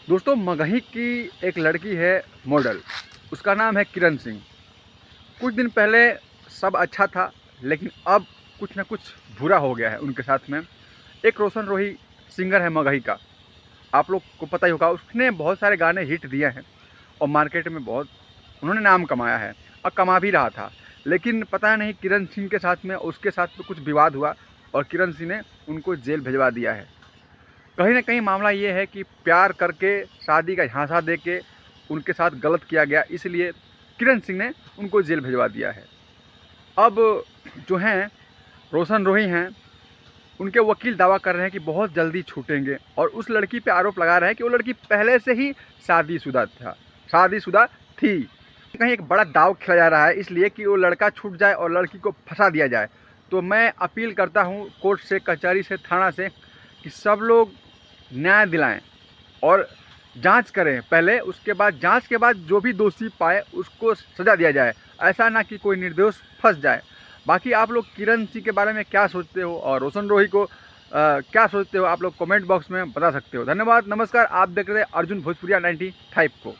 दोस्तों, मगही की एक लड़की है मॉडल, उसका नाम है किरण सिंह। कुछ दिन पहले सब अच्छा था, लेकिन अब कुछ ना कुछ बुरा हो गया है उनके साथ में। एक रोशन रोही सिंगर है मगही का, आप लोग को पता ही होगा। उसने बहुत सारे गाने हिट दिए हैं और मार्केट में बहुत उन्होंने नाम कमाया है और कमा भी रहा था। लेकिन पता नहीं किरण सिंह के साथ में उसके साथ में कुछ विवाद हुआ और किरण सिंह ने उनको जेल भिजवा दिया है। कहीं ना कहीं मामला ये है कि प्यार करके शादी का झांसा दे के उनके साथ गलत किया गया, इसलिए किरण सिंह ने उनको जेल भिजवा दिया है। अब जो हैं रोशन रोही हैं, उनके वकील दावा कर रहे हैं कि बहुत जल्दी छूटेंगे और उस लड़की पे आरोप लगा रहे हैं कि वो लड़की पहले से ही शादीशुदा थी। कहीं एक बड़ा दाव खेला जा रहा है इसलिए कि वो लड़का छूट जाए और लड़की को फंसा दिया जाए। तो मैं अपील करता हूँ कोर्ट से, कचहरी से, थाना से कि सब लोग न्याय दिलाएं और जांच करें पहले, उसके बाद जांच के बाद जो भी दोषी पाए उसको सज़ा दिया जाए। ऐसा ना कि कोई निर्दोष फंस जाए। बाकी आप लोग किरण सिंह के बारे में क्या सोचते हो और रोशन रोही को क्या सोचते हो, आप लोग कमेंट बॉक्स में बता सकते हो। धन्यवाद, नमस्कार। आप देख रहे हैं अर्जुन भोजपुरिया 95 को।